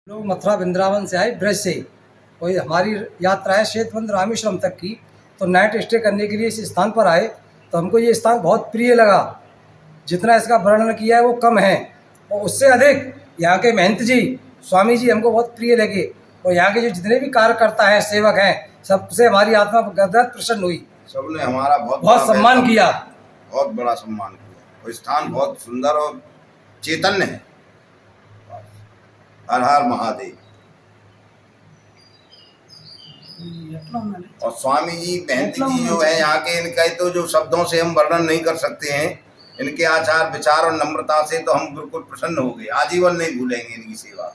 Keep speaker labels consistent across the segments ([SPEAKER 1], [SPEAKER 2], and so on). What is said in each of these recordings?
[SPEAKER 1] लोग मथुरा वृंदावन से आए ब्रज से। कोई हमारी यात्रा है श्वेतवंत रामेश्वरम तक की, तो नाइट स्टे करने के लिए इस स्थान पर आए। तो हमको ये स्थान बहुत प्रिय लगा। जितना इसका वर्णन किया है वो कम है, और उससे अधिक यहाँ के महंत जी, स्वामी जी हमको बहुत प्रिय लगे। और यहाँ के जो जितने भी कार्यकर्ता हैं, सेवक हैं, सबसे हमारी आत्मा गदगद प्रसन्न हुई।
[SPEAKER 2] सबने हमारा
[SPEAKER 1] बहुत सम्मान किया,
[SPEAKER 2] बहुत बड़ा सम्मान किया। और स्थान बहुत सुंदर और चैतन्य है। हर हर महादेव। और स्वामी जी, महंत जी जो है यहाँ के, इनका तो जो शब्दों से हम वर्णन नहीं कर सकते हैं। इनके आचार विचार और नम्रता से तो हम बिल्कुल प्रसन्न हो गए। आजीवन नहीं भूलेंगे इनकी सेवा।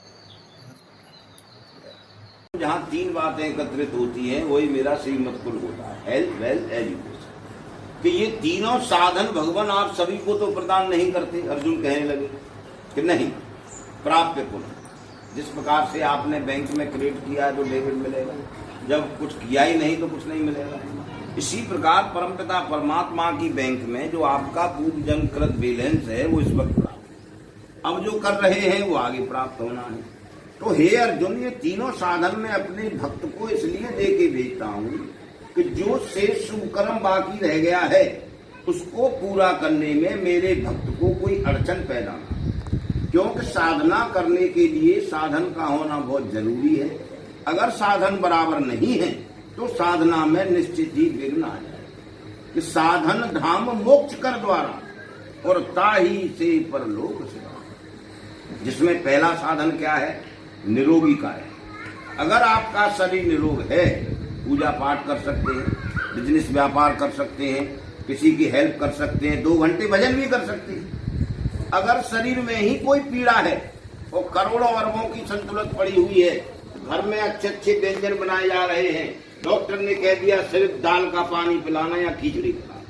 [SPEAKER 2] जहाँ तीन बातें एकत्रित होती हैं वही मेरा श्रीमत कुल होता है, हेल्थ, वेल्थ, एजुकेशन। कि ये तीनों साधन भगवान आप सभी को तो प्रदान नहीं करते। अर्जुन कहने लगे कि नहीं, प्राप्य कुल। जिस प्रकार से आपने बैंक में क्रेडिट किया है तो डेबिट मिलेगा, जब कुछ किया ही नहीं तो कुछ नहीं मिलेगा। इसी प्रकार परमपिता परमात्मा की बैंक में जो आपका पूर्व जन्म कृत बैलेंस है वो इस वक्त प्राप्त, अब जो कर रहे हैं वो आगे प्राप्त होना है। तो हे अर्जुन, ये तीनों साधन में अपने भक्त को इसलिए दे के भेजता हूँ कि जो शेष शुभ कर्म बाकी रह गया है उसको पूरा करने में मेरे भक्त को कोई अड़चन पैदा ना। क्योंकि साधना करने के लिए साधन का होना बहुत जरूरी है। अगर साधन बराबर नहीं है तो साधना में निश्चित ही विघ्न आ जाए। कि साधन धाम मोक्ष कर द्वारा और ताही से परलोक से। जिसमें पहला साधन क्या है? निरोगी का है। अगर आपका शरीर निरोग है, पूजा पाठ कर सकते हैं, बिजनेस व्यापार कर सकते हैं, किसी की हेल्प कर सकते हैं, 2 घंटे भजन भी कर सकते हैं। अगर शरीर में ही कोई पीड़ा है और करोड़ों अरबों की संतुलन पड़ी हुई है, घर में अच्छे अच्छे व्यंजन बनाए जा रहे हैं, डॉक्टर ने कह दिया सिर्फ दाल का पानी पिलाना या खिचड़ी पिलाना,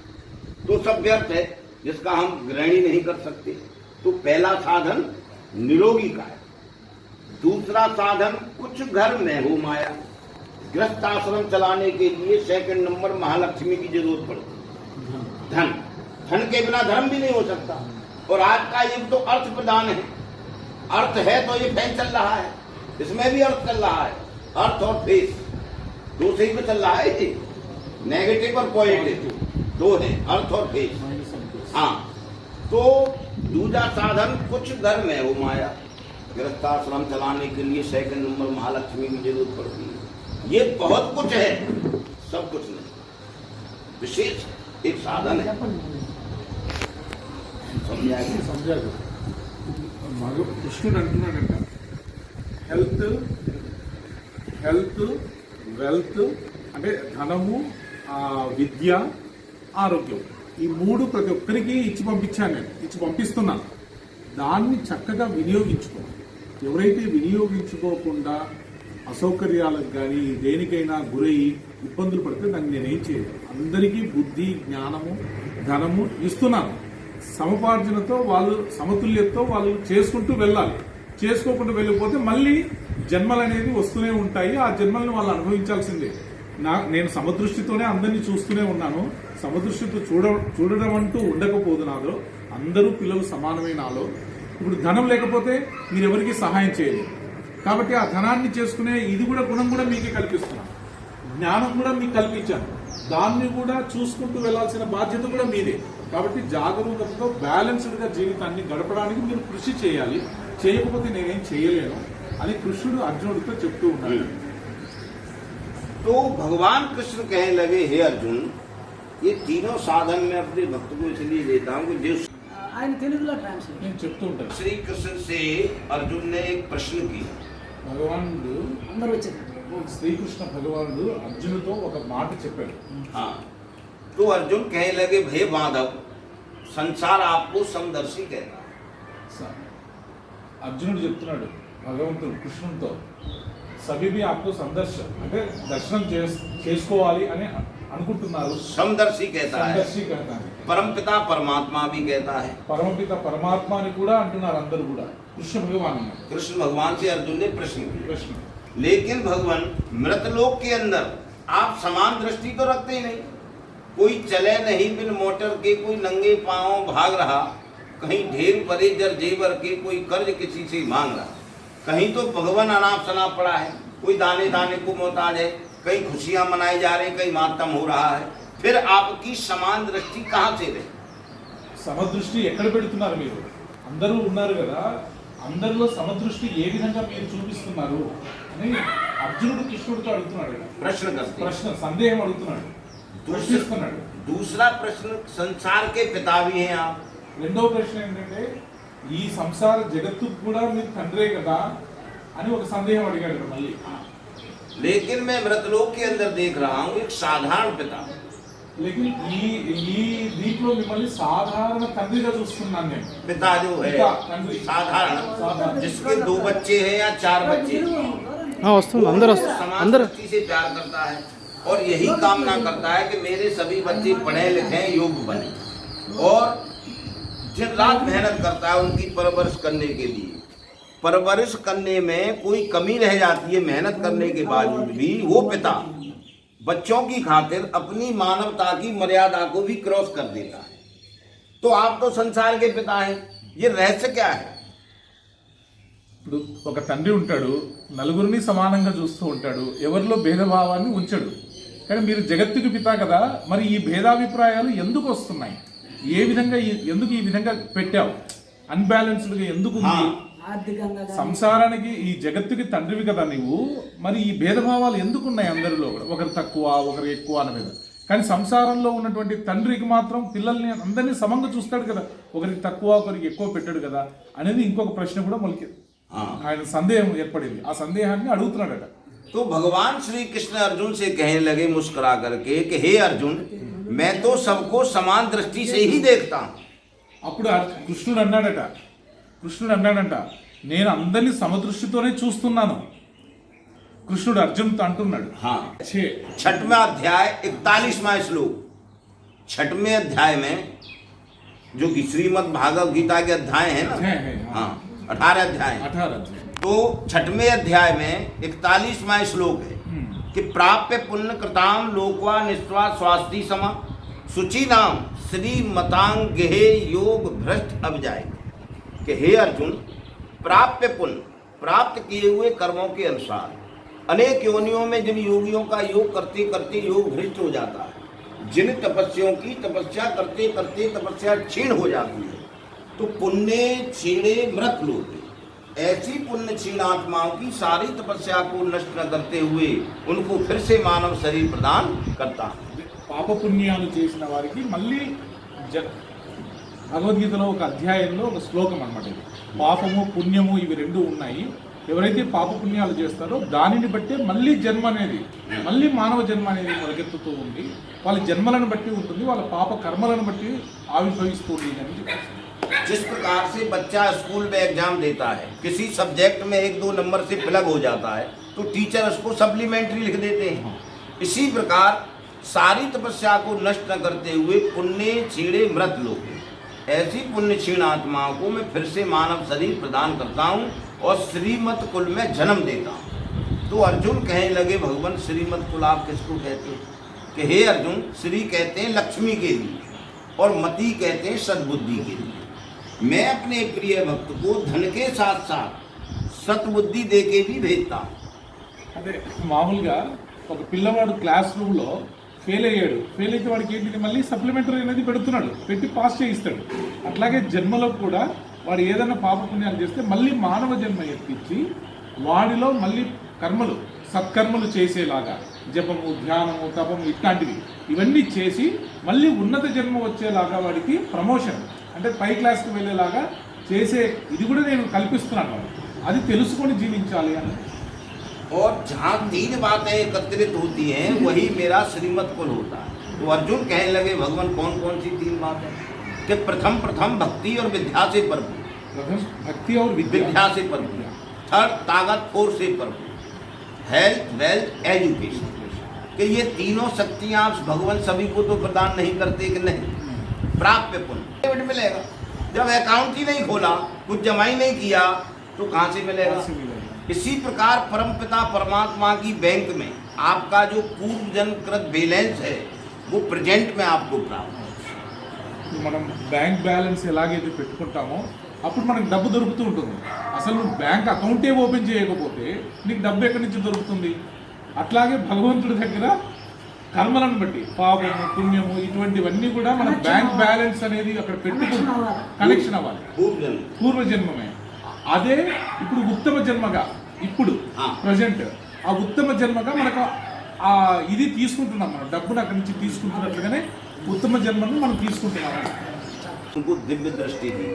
[SPEAKER 2] तो सब व्यर्थ है, जिसका हम ग्रहण ही नहीं कर सकते। तो पहला साधन निरोगी का है। दूसरा साधन कुछ घर में हो माया। गृहस्थ आश्रम चलाने के लिए सेकंड नंबर महालक्ष्मी की जरूरत पड़ती है। धन, धन के बिना धर्म भी नहीं हो सकता। और आज का युग तो अर्थ प्रधान है। अर्थ है तो ये फैन चल रहा है, इसमें भी अर्थ चल रहा है। अर्थ और फेस दो से ही तो चल रहा है। नेगेटिव और पॉजिटिव दो है, अर्थ और फेस। हाँ, तो दूसरा साधन कुछ घर में हो माया। गृहस्थाश्रम चलाने के लिए सेकंड नंबर महालक्ष्मी की जरूरत पड़ती है। ये बहुत कुछ है, सब कुछ नहीं, विशेष एक साधन है।
[SPEAKER 3] समझाరు కృష్ణుడు అంటున్నాడంట, హెల్త్ వెల్త్ అంటే ధనము, విద్య, ఆరోగ్యం, ఈ 3 ప్రతి ఒక్కరికి ఇచ్చి పంపించాను, నేను ఇచ్చి పంపిస్తున్నాను. దాన్ని చక్కగా వినియోగించుకోవాలి. ఎవరైతే వినియోగించుకోకుండా అసౌకర్యాలకు కానీ దేనికైనా గురయ్యి ఇబ్బందులు పడితే దాన్ని నేనేం చేయను. అందరికీ బుద్ధి, జ్ఞానము, ధనము ఇస్తున్నాను. సమపార్జనతో వాళ్ళు, సమతుల్యతతో వాళ్ళు చేసుకుంటూ వెళ్ళాలి. చేసుకోకుండా వెళ్ళిపోతే మళ్ళీ జన్మలు అనేది వస్తూనే ఉంటాయి. ఆ జన్మలను వాళ్ళు అనుభవించాల్సిందే. నేను సమదృష్టితోనే అందరినీ చూస్తూనే ఉన్నాను. సమదృష్టితో చూడడం అంటూ ఉండకపోదు నాలో. అందరూ పిల్లలు సమానమే నాలో. ఇప్పుడు ధనం లేకపోతే మీరెవరికి సహాయం చేయలేరు. కాబట్టి ఆ ధనాన్ని చేసుకునే ఇది కూడా గుణం కూడా మీకే కల్పిస్తున్నాను. జ్ఞానం కూడా మీకు కల్పించాను. దాన్ని కూడా చూసుకుంటూ వెళ్లాల్సిన బాధ్యత కూడా మీదే. కాబట్టి జాగరూకతతో బ్యాలెన్స్డ్ గా జీవితాన్ని గడపడానికి మీరు కృషి చేయాలి. చేయకపోతే నేనేం చేయలేను అని కృష్ణుడు అర్జునుడితో చెప్తూ ఉన్నాడు.
[SPEAKER 2] तो भगवान कृष्ण कहने लगे, हे अर्जुन, ये तीनों साधन मैं अपने भक्त को इसलिए देता हूँ कि जो
[SPEAKER 3] నేను చెప్తూ ఉంటాను.
[SPEAKER 2] श्री कृष्ण से अर्जुन ने एक प्रश्न किया।
[SPEAKER 3] భగవానుడు, శ్రీకృష్ణ భగవానుడు అర్జునుడితో ఒక మాట చెప్పాడు.
[SPEAKER 2] हाँ, तो अर्जुन कहने लगे, भय माधव, संसार आपको समदर्शी कहता है।
[SPEAKER 3] అర్జునుడు చెప్తున్నాడు భగవంతుడు కృష్ణుడితో, సభి ఆప్కో సందర్శన్ అంటే దర్శనం చేసుకోవాలి అని అనుకుంటున్నారు.
[SPEAKER 2] समदर्शी कहता है,
[SPEAKER 3] సందర్శి कहता है.
[SPEAKER 2] परमपिता परमात्मा भी कहता है।
[SPEAKER 3] పరమపిత పరమాత్మ అని కూడా అంటున్నారు అందరూ కూడా. కృష్ణ భగవాన్
[SPEAKER 2] कृष्ण भगवान से अर्जुन ने प्रश्न किया,
[SPEAKER 3] ప్రశ్న,
[SPEAKER 2] लेकिन भगवान मृतलोक के अंदर आप समान दृष्टि तो रखते ही नहीं। कोई चले नहीं बिन मोटर के, कोई नंगे पांव भाग रहा, कहीं ढेर परे जर जेवर के, कोई कर्ज किसी से मांग रहा। कहीं तो भगवान अनाप शनाप पड़ा है, कोई दाने दाने को मोहताज है, कहीं खुशियां मनाई जा रही, कहीं मातम हो रहा है, फिर आपकी समान दृष्टि कहाँ से रहे?
[SPEAKER 3] సమదృష్టి ఎక్కడ పెడుతున్నారు మీరు? అందరూ ఉన్నారు కదా, అందరిలో సమదృష్టి ఏ విధంగా మీరు చూపిస్తున్నారు అని అర్జునుడు కృష్ణుడితో అడుగుతున్నాడు.
[SPEAKER 2] प्रश्न करते हैं।
[SPEAKER 3] ప్రశ్న సందేహం అడుగుతున్నాడు, ప్రశ్నిస్తున్నాడు.
[SPEAKER 2] दूसरा प्रश्न, संसार के पिता भी हैं आप,
[SPEAKER 3] రెండవ ప్రశ్న ఏంటంటే ఈ సంసార జగత్తు కూడా మీరు తండ్రే కదా అని ఒక సందేహం అడిగాడు మళ్ళీ.
[SPEAKER 2] लेकिन मैं मृतलोक के अंदर देख रहा हूँ एक साधारण पिता,
[SPEAKER 3] లేకిన్ ఈ దీంట్లో మిమ్మల్ని సాధారణ తండ్రిగా చూస్తున్నాను నేను.
[SPEAKER 2] पिता जो है
[SPEAKER 3] पिता, तंद्री।
[SPEAKER 2] साधारण,
[SPEAKER 3] साधारण।
[SPEAKER 2] जिसके 2 बच्चे हैं या 4 बच्चे हैं,
[SPEAKER 4] వస్తుంది అందరూ
[SPEAKER 2] समान
[SPEAKER 4] అందరూ
[SPEAKER 2] दृष्टि से प्यार करता है और यही कामना करता है कि मेरे सभी बच्चे पढ़े लिखे योग्य बने, और दिन रात मेहनत करता है उनकी परवरिश करने के लिए। परवरिश करने में कोई कमी रह जाती है मेहनत करने के बावजूद भी, वो पिता बच्चों की खातिर अपनी मानवता की मर्यादा को भी क्रॉस कर देता है। तो आप तो संसार के पिता हैं, ये रहस्य क्या है?
[SPEAKER 3] ఇప్పుడు ఒక తండ్రి ఉంటాడు, నలుగురిని సమానంగా చూస్తూ ఉంటాడు, ఎవరిలో భేదభావాన్ని ఉంచడు. కానీ మీరు జగత్తుకి పితా కదా, మరి ఈ భేదాభిప్రాయాలు ఎందుకు వస్తున్నాయి? ఏ విధంగా ఎందుకు ఈ విధంగా పెట్టావు? అన్బ్యాలెన్స్డ్గా ఎందుకు ఉంది? సంసారానికి ఈ జగత్తుకి తండ్రివి కదా నీవు, మరి ఈ భేదభావాలు ఎందుకు ఉన్నాయి అందరిలో కూడా? ఒకరు తక్కువ ఒకరు ఎక్కువ అన్న మీద. కానీ సంసారంలో ఉన్నటువంటి తండ్రికి మాత్రం పిల్లల్ని అందరినీ సమంగా చూస్తాడు కదా, ఒకరికి తక్కువ ఒకరికి ఎక్కువ పెట్టాడు కదా అనేది ఇంకొక ప్రశ్న కూడా మొలికి ఆయన సందేహం ఏర్పడింది. ఆ సందేహాన్ని అడుగుతున్నాడట.
[SPEAKER 2] तो भगवान श्री कृष्ण अर्जुन से कहने लगे मुस्कुरा करके कि हे अर्जुन, मैं तो सबको समान दृष्टि से ही देखता हूँ।
[SPEAKER 3] అప్పుడు కృష్ణుడు అన్నాడంట, నేను అందరినీ సమదృష్టితోనే చూస్తున్నాను. కృష్ణుడు అర్జునుడితో అంటున్నాడు.
[SPEAKER 2] हाँ,
[SPEAKER 3] ఛే,
[SPEAKER 2] 6वां अध्याय 41वां श्लोक, 6वें अध्याय में जो कि श्रीमद् भागवत गीता के अध्याय है ना,
[SPEAKER 3] है,
[SPEAKER 2] हाँ 18 अध्याय,
[SPEAKER 3] 18 अध्याय.
[SPEAKER 2] तो 6वें अध्याय में 41वां श्लोक है कि प्राप्य पुण्य कृताम लोकवा निस्वा स्वास्थि समा सुचि नाम श्री मतांग गेहे योग भ्रष्ट अब जाए। कि हे अर्जुन, प्राप्य पुण्य, प्राप्त किए हुए कर्मों के अनुसार अनेक योनियों में जिन योगियों का योग करते करते योग भ्रष्ट हो जाता है, जिन तपस्याओं की तपस्या करते करते तपस्या क्षीण हो जाती है, तो पुण्य क्षीणे मृत लोग, ऐसी पुण्य क्षीण आत्माओं की सारी तपस्या को नष्ट न करते हुए उनको फिर से मानव शरीर प्रदान करता है।
[SPEAKER 3] పాపపుణ్యాలు చేసిన వారికి మళ్ళీ భగవద్గీతలో ఒక అధ్యాయంలో ఒక శ్లోకం అన్నమాట ఇది. పాపము పుణ్యము ఇవి రెండు ఉన్నాయి. ఎవరైతే పాపపుణ్యాలు చేస్తారో దానిని బట్టే మళ్ళీ జన్మ అనేది, మళ్ళీ మానవ జన్మ అనేది మొదలెత్తుతూ ఉంది. వాళ్ళ జన్మలను బట్టి ఉంటుంది, వాళ్ళ పాప కర్మలను బట్టి ఆవిర్భవిస్తుంది అని చెప్పేసి.
[SPEAKER 2] जिस प्रकार से बच्चा स्कूल में एग्जाम देता है, किसी सब्जेक्ट में 1-2 नंबर से प्लग हो जाता है, तो टीचर उसको सप्लीमेंट्री लिख देते हैं। इसी प्रकार सारी तपस्या को नष्ट न करते हुए पुण्य छीणे मृत लोग, ऐसी पुण्य क्षीण आत्माओं को मैं फिर से मानव शरीर प्रदान करता हूँ और श्रीमत कुल में जन्म देता हूँ। तो अर्जुन कहने लगे, भगवान श्रीमत कुल आप किसको कहते हैं? कि हे अर्जुन, श्री कहते हैं लक्ष्मी के लिए और मति कहते हैं सद्बुद्धि के लिए। मैं अपने प्रिय भक्त को धन के साथ साथ सतबुद्धि दे के भी भेजता हूँ।
[SPEAKER 3] అంటే మామూలుగా ఒక పిల్లవాడు క్లాస్ రూమ్లో ఫెయిల్ అయ్యాడు, ఫెయిల్ అయితే వాడికి ఏంటి మళ్ళీ సప్లిమెంటరీ అనేది పెడుతున్నాడు, పెట్టి పాస్ చేయిస్తాడు. అట్లాగే జన్మలో కూడా వాడు ఏదైనా పాపపుణ్యాలు చేస్తే మళ్ళీ మానవ జన్మ ఎత్తించి వాడిలో మళ్ళీ కర్మలు సత్కర్మలు చేసేలాగా, జపము ధ్యానము తపము ఇట్లాంటివి ఇవన్నీ చేసి మళ్ళీ ఉన్నత జన్మ వచ్చేలాగా వాడికి ప్రమోషన్ అంటే పై క్లాస్కి వెళ్ళేలాగా చేసే ఇది కూడా నేను కల్పిస్తున్నాను. అది తెలుసుకొని జీవించాలి అని.
[SPEAKER 2] और जहाँ 3 बातें एकत्रित होती हैं वही मेरा श्रीमत कुल होता है। तो अर्जुन कहने लगे, भगवान कौन कौन सी 3 बातें? कि प्रथम भक्ति और विद्या से भरपूर,
[SPEAKER 3] भक्ति और विद्या
[SPEAKER 2] से भरपूर, थर्ड ताकत फोर्स से भरपूर, हेल्थ वेल्थ एजुकेशन, कि ये तीनों शक्तियाँ भगवान सभी को तो प्रदान नहीं करते कि नहीं। प्राप्य पुण्य मिलेगा, जब अकाउंट ही नहीं खोला, कुछ जमा ही नहीं किया, तो कहाँ से मिलेगा? इसी प्रकार परमपिता परमात्मा की बैंक में आपका जो पूर्व जन्मकृत बैलेंस है वो प्रेजेंट में आपको प्राप्त है।
[SPEAKER 3] మనం బ్యాంక్ బ్యాలెన్స్ ఎలాగైతే పెట్టుకుంటామో అప్పుడు మనకు డబ్బు దొరుకుతూ ఉంటుంది. అసలు నువ్వు బ్యాంక్ అకౌంటే ఓపెన్ చేయకపోతే నీకు డబ్బు ఎక్కడి నుంచి దొరుకుతుంది? అట్లాగే భగవంతుడి దగ్గర కర్మలను బట్టి పాపము పుణ్యము ఇటువంటివన్నీ కూడా మన బ్యాంక్ బ్యాలెన్స్ అనేది అక్కడ పెట్టుకుని కనెక్షన్ అవ్వాలి. పూర్వజన్మమే. అదే ఇప్పుడు ఉత్తమ జన్మగా ఇప్పుడు ప్రజెంట్ ఆ ఉత్తమ జన్మగా మనకు ఆ ఇది తీసుకుంటున్నాం, మనం డబ్బును అక్కడి నుంచి తీసుకుంటున్నట్లుగానే ఉత్తమ జన్మను మనం తీసుకుంటున్నాం.
[SPEAKER 2] उनको दिव्य दृष्टि दी।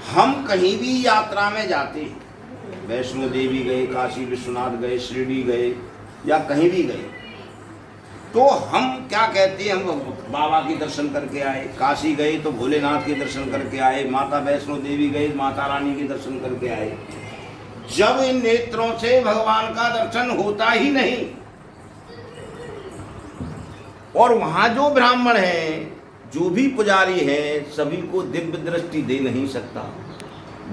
[SPEAKER 2] हम कहीं भी यात्रा में जाते, वैष्णो देवी गए, काशी विश्वनाथ गए, शिरडी गए या कहीं भी गए, तो हम क्या कहते हैं, हम बाबा के दर्शन करके आए। काशी गए तो भोलेनाथ के दर्शन करके आए, माता वैष्णो देवी गए माता रानी के दर्शन करके आए। जब इन नेत्रों से भगवान का दर्शन होता ही नहीं, और वहां जो ब्राह्मण है, जो भी पुजारी है, सभी को दिव्य दृष्टि दे नहीं सकता।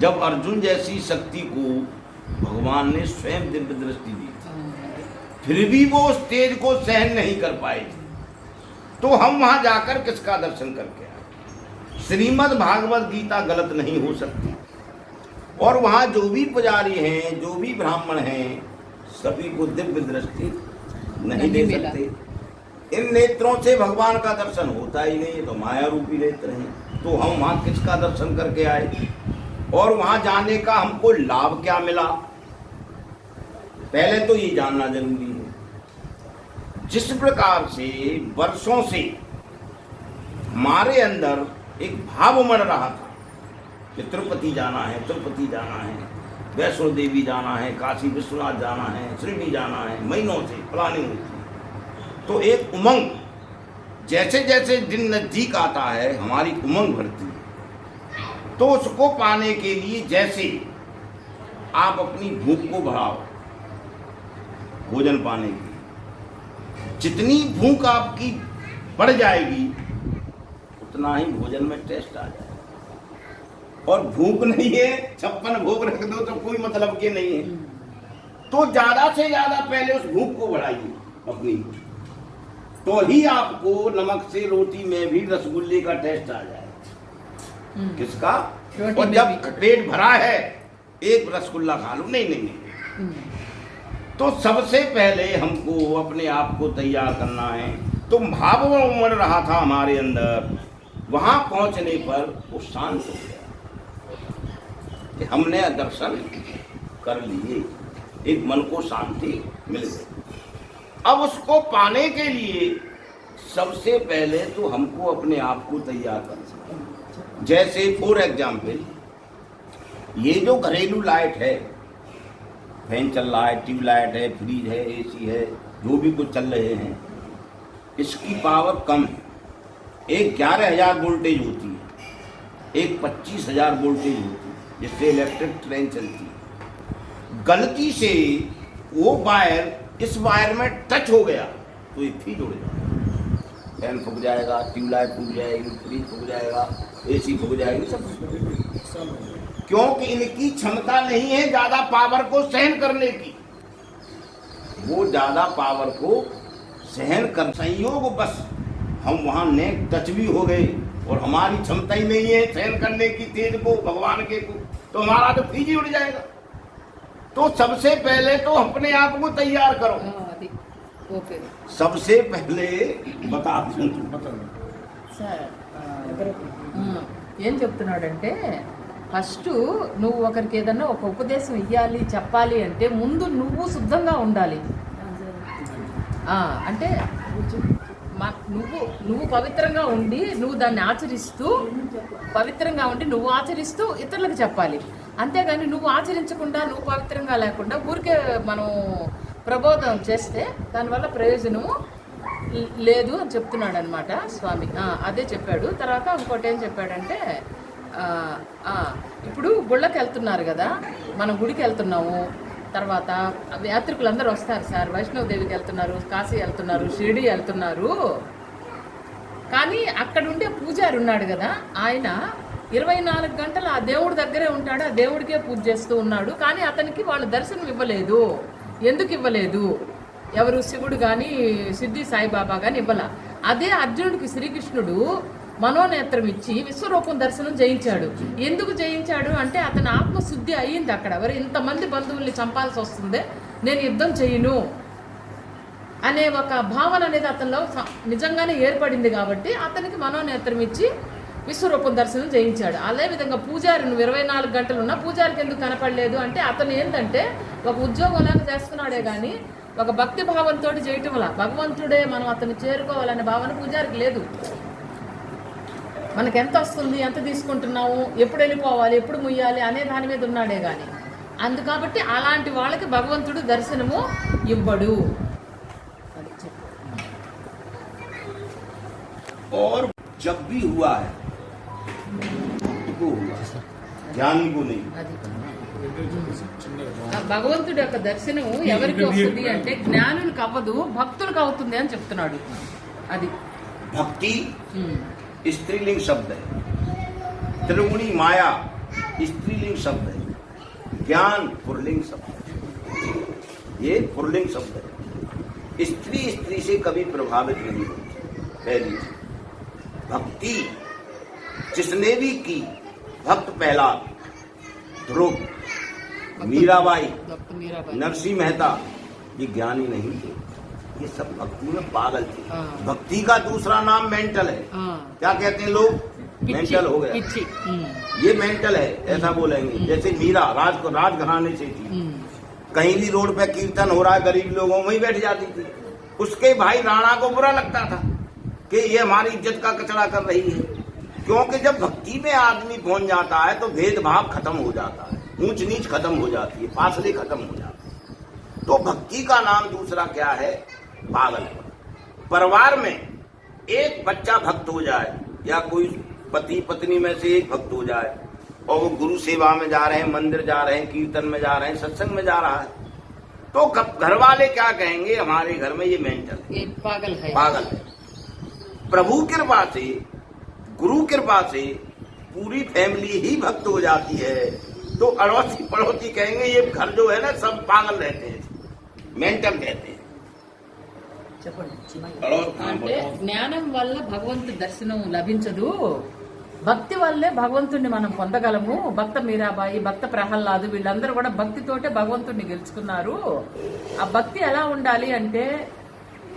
[SPEAKER 2] जब अर्जुन जैसी शक्ति को भगवान ने स्वयं दिव्य दृष्टि दी थी, फिर भी वो उस तेज को सहन नहीं कर पाए, तो हम वहां जाकर किसका दर्शन करके आए? श्रीमद् भागवत गीता गलत नहीं हो सकती। और वहां जो भी पुजारी हैं, जो भी ब्राह्मण हैं, सभी को दिव्य दृष्टि नहीं दे सकते। इन नेत्रों से भगवान का दर्शन होता ही नहीं, तो माया रूपी नेत्र हैं। तो हम वहाँ किसका दर्शन करके आए और वहाँ जाने का हमको लाभ क्या मिला, पहले तो ये जानना जरूरी है। जिस प्रकार से वर्षों से हमारे अंदर एक भाव उमड़ रहा था कि तिरुपति जाना है, तिरुपति जाना है, वैष्णो देवी जाना है, काशी विश्वनाथ जाना है, शिरडी जाना है, महीनों से प्लानिंग हुई थी। तो एक उमंग जैसे जैसे दिन नजदीक आता है, हमारी उमंग बढ़ती है। तो उसको पाने के लिए जैसे आप अपनी भूख को बढ़ाओ भोजन पाने की, जितनी भूख आपकी बढ़ जाएगी उतना ही भोजन में टेस्ट आ जाएगा। और भूख नहीं है 56 भूख रख दो तो कोई मतलब के नहीं है। तो ज्यादा से ज्यादा पहले उस भूख को बढ़ाइए अपनी, तो ही आपको नमक से रोटी में भी रसगुल्ले का टेस्ट आ जाएगा। किसका? और जब पेट भरा है एक रसगुल्ला खा लो, नहीं नहीं नहीं। तो सबसे पहले हमको अपने आप को तैयार करना है। तो भाव उमड़ रहा था हमारे अंदर, वहां पहुंचने पर वो शांत हो गया कि हमने दर्शन कर लिए, एक मन को शांति मिल गई। अब उसको पाने के लिए सबसे पहले तो हमको अपने आप को तैयार करना है। जैसे फॉर एग्जाम्पल ये जो घरेलू लाइट है, फैन चल रहा है, ट्यूबलाइट है, फ्रिज है, एसी है, जो भी कुछ चल रहे हैं, इसकी पावर कम है। एक 11,000 वोल्टेज होती है, एक 25,000 वोल्टेज होती है, जिससे इलेक्ट्रिक ट्रेन चलती है। गलती से वो वायर इस वायर में टच हो गया तो ये फ्रीज उड़ जाएगा, फैन फूक जाएगा, ट्यूबलाइट फूक जाएगी, फ्रीज फूक जाएगा, एसी फूक जाएगी, सब। क्योंकि इनकी क्षमता नहीं है ज़्यादा पावर को सहन करने की। वो ज़्यादा पावर को सहन कर, संयोग बस हम वहाँ नेक टच भी हो गए और हमारी क्षमता ही नहीं है सहन करने की तेज को, भगवान के को, तो हमारा तो फ्रीज ही उड़ जाएगा। तो सबसे पहले तो अपने आप को तैयार करो। सबसे पहले बता
[SPEAKER 4] సార్ ఏం చెప్తున్నాడంటే, ఫస్ట్ నువ్వు ఒకరికి ఏదన్నా ఒక ఉపదేశం ఇవ్వాలి చెప్పాలి అంటే ముందు నువ్వు శుద్ధంగా ఉండాలి. అంటే నువ్వు పవిత్రంగా ఉండి నువ్వు దాన్ని ఆచరిస్తూ, పవిత్రంగా ఉండి నువ్వు ఆచరిస్తూ ఇతరులకు చెప్పాలి. అంతేగాని నువ్వు ఆచరించకుండా, నువ్వు పవిత్రంగా లేకుండా ఊరికే మనం ప్రబోధం చేస్తే దానివల్ల ప్రయోజనము లేదు అని చెప్తున్నాడు అనమాట స్వామి. అదే చెప్పాడు. తర్వాత ఇంకోటి ఏం చెప్పాడంటే, ఇప్పుడు గుళ్ళకి వెళ్తున్నారు కదా, మనం గుడికి వెళ్తున్నాము, తర్వాత యాత్రికులందరూ వస్తారు సార్, వైష్ణవదేవికి వెళ్తున్నారు, కాశీ వెళ్తున్నారు, షిరిడి వెళ్తున్నారు. కానీ అక్కడ ఉండే పూజారి ఉన్నాడు కదా, ఆయన 24 గంటలు ఆ దేవుడి దగ్గరే ఉంటాడు, ఆ దేవుడికే పూజ చేస్తూ ఉన్నాడు. కానీ అతనికి వాళ్ళు దర్శనం ఇవ్వలేదు. ఎందుకు ఇవ్వలేదు? ఎవరు? శివుడు కానీ సిద్ధి సాయిబాబా కానీ ఇవ్వాల. అదే అర్జునుడికి శ్రీకృష్ణుడు మనోనేత్రం ఇచ్చి విశ్వరూపం దర్శనం చేయించాడు. ఎందుకు చేయించాడు అంటే అతని ఆత్మశుద్ధి అయ్యింది. అక్కడ ఎవరు ఇంతమంది బంధువుల్ని చంపాల్సి వస్తుంది, నేను యుద్ధం చేయను అనే ఒక భావన అనేది అతనిలో నిజంగానే ఏర్పడింది. కాబట్టి అతనికి మనోనేత్రం ఇచ్చి విశ్వరూపం దర్శనం చేయించాడు. అదేవిధంగా పూజారి నువ్వు 24 గంటలు ఉన్నా పూజారికి ఎందుకు కనపడలేదు అంటే అతను ఏంటంటే ఒక ఉద్యోగంలాగా చేస్తున్నాడే కానీ ఒక భక్తి భావంతో చేయటం వల్ల భగవంతుడే మనం అతన్ని చేరుకోవాలనే భావన పూజారికి లేదు. మనకు ఎంత వస్తుంది, ఎంత తీసుకుంటున్నాము, ఎప్పుడు వెళ్ళిపోవాలి, ఎప్పుడు ముయ్యాలి అనే దాని మీద ఉన్నాడే కానీ కాబట్టి అలాంటి వాళ్ళకి భగవంతుడు దర్శనము ఇవ్వడు.
[SPEAKER 2] और जब भी हुआ है को हुआ, ज्ञानी को नहीं.
[SPEAKER 4] భగవంతుడి యొక్క దర్శనం ఎవరికి వస్తుంది అంటే జ్ఞానులకు అవ్వదు, భక్తులకు అవుతుంది అని చెప్తున్నాడు. అది
[SPEAKER 2] भक्ति स्त्रीलिंग शब्द है, त्रिगुणी माया स्त्रीलिंग शब्द है, ज्ञान पुल्लिंग शब्द है. ये पुल्लिंग शब्द है. स्त्री स्त्री से कभी प्रभावित नहीं होती. पहली चीज भक्ति जिसने भी की, भक्त पहला ध्रुव, मीराबाई, नरसिंह मेहता, ये ज्ञानी नहीं थे, ये सब भक्ति में पागल थे. भक्ति का दूसरा नाम मेंटल है. क्या कहते हैं लोग, मेंटल हो गया, ये मेंटल है ऐसा बोलेंगे. जैसे मीरा राजघराने से थी, कहीं भी रोड पे कीर्तन हो रहा है गरीब लोगों में ही बैठ जाती थी. उसके भाई राणा को बुरा लगता था कि ये हमारी इज्जत का कचरा कर रही है. क्योंकि जब भक्ति में आदमी पहुंच जाता है तो भेदभाव खत्म हो जाता है, ऊंच नीच खत्म हो जाती है, फासले खत्म हो जाते हैं. तो भक्ति का नाम दूसरा क्या है, पागलपन. परिवार में एक बच्चा भक्त हो जाए या कोई पति पत्नी में से एक भक्त हो जाए और वो गुरु सेवा में जा रहे हैं, मंदिर जा रहे हैं, कीर्तन में जा रहे हैं, सत्संग में जा रहा है, तो घर वाले क्या कहेंगे, हमारे घर में ये मेंटल है,
[SPEAKER 4] पागल है.
[SPEAKER 2] प्रभु कृपा से, गुरु कृपा से पूरी फैमिली ही भक्त हो जाती है तो अड़ोसी पड़ोसी कहेंगे ये घर जो है ना सब पागल रहते हैं, मेंटल कहते हैं.
[SPEAKER 4] అంటే జ్ఞానం వల్ల భగవంతు దర్శనం లభించదు, భక్తి వల్లే భగవంతుడిని మనం పొందగలము. భక్త మీరాబాయి, భక్త ప్రహ్లాదు వీళ్ళందరూ కూడా భక్తితోటే భగవంతుడిని గెలుచుకున్నారు. ఆ భక్తి ఎలా ఉండాలి అంటే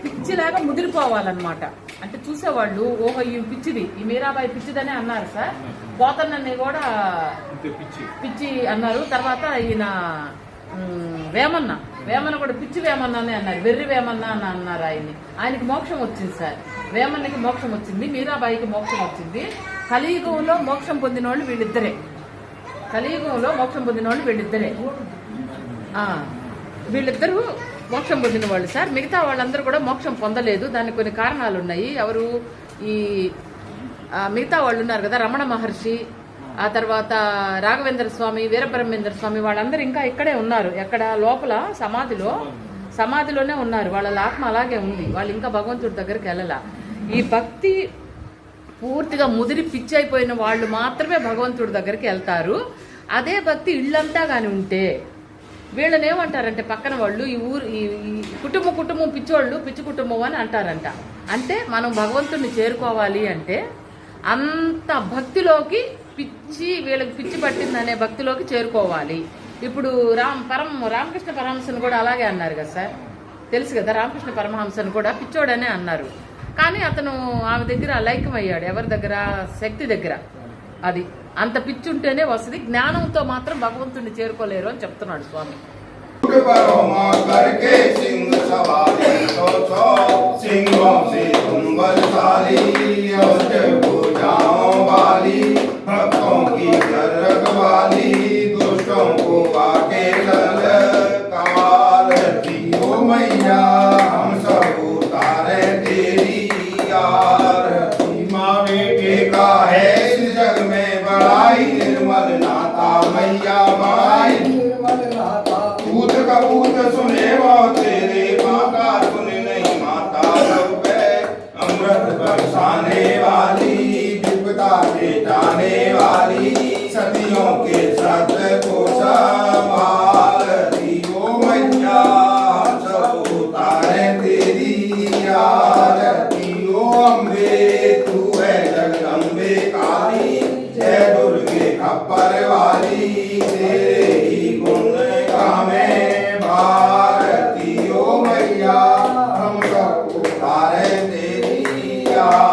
[SPEAKER 4] పిచ్చిలాగా ముదిరిపోవాలన్నమాట. అంటే చూసేవాళ్ళు ఓహో ఈ పిచ్చిది, ఈ మీరాబాయి పిచ్చిదనే అన్నారు సార్. పోతన్నని కూడా పిచ్చి అన్నారు. తర్వాత ఈయన వేమన్న కూడా పిచ్చి వేమన్ననే అన్నారు, వెర్రి వేమన్న అని అన్నారు. ఆయనకి మోక్షం వచ్చింది సార్. వేమన్నకి మోక్షం వచ్చింది, మీరాబాయికి మోక్షం వచ్చింది. కలియుగంలో మోక్షం పొందిన వాళ్ళు వీళ్ళిద్దరే. వీళ్ళిద్దరూ మోక్షం పొందిన వాళ్ళు సార్. మిగతా వాళ్ళందరూ కూడా మోక్షం పొందలేదు. దానికి కొన్ని కారణాలు ఉన్నాయి. ఎవరు ఈ మిగతా వాళ్ళు ఉన్నారు కదా, రమణ మహర్షి, ఆ తర్వాత రాఘవేంద్ర స్వామి, వీరబ్రహ్మేంద్ర స్వామి, వాళ్ళందరూ ఇంకా ఇక్కడే ఉన్నారు. ఎక్కడ లోపల సమాధిలోనే ఉన్నారు. వాళ్ళ ఆత్మ అలాగే ఉంది, వాళ్ళు ఇంకా భగవంతుడి దగ్గరికి వెళ్ళాల. ఈ భక్తి పూర్తిగా ముదిరి పిచ్చి అయిపోయిన వాళ్ళు మాత్రమే భగవంతుడి దగ్గరికి వెళ్తారు. అదే భక్తి ఇళ్ళంతా కానీ ఉంటే వీళ్ళని ఏమంటారంటే పక్కన వాళ్ళు ఈ కుటుంబం పిచ్చోళ్ళు, పిచ్చి కుటుంబం అని అంటారంట. అంటే మనం భగవంతుడిని చేరుకోవాలి అంటే అంత భక్తిలోకి వీళ్ళకి పిచ్చి పట్టిందనే భక్తిలోకి చేరుకోవాలి. ఇప్పుడు రామకృష్ణ పరమహంసను కూడా అలాగే అన్నారు కదా సార్, తెలుసు కదా. రామకృష్ణ పరమహంసను కూడా పిచ్చోడనే అన్నారు. కానీ అతను ఆమె దగ్గర లైకమయ్యాడు. ఎవరి దగ్గర? శక్తి దగ్గర. అది అంత పిచ్చి ఉంటేనే వస్తుంది, జ్ఞానంతో మాత్రం భగవంతుడిని చేరుకోలేరు అని చెప్తున్నాడు స్వామి.
[SPEAKER 5] भक्तों की रखवाली, दुष्टों को आके ललकारती, ओ मैया हम सब उतारे तेरी आरती. माँ बेटे का है इस जग में बड़ाई, निर्मल नाता मैया माई निर्मल नाता. पूत का पूत सुने वो तेरे, माँ का सुने नहीं माता. सब पे अमृत बरसाने वाली, जाने वाली, सदियों के सत्य को संभालती, ओ मैया सब उतारे तेरी आरती. ओ अम्बे तू है जगदम्बा. यार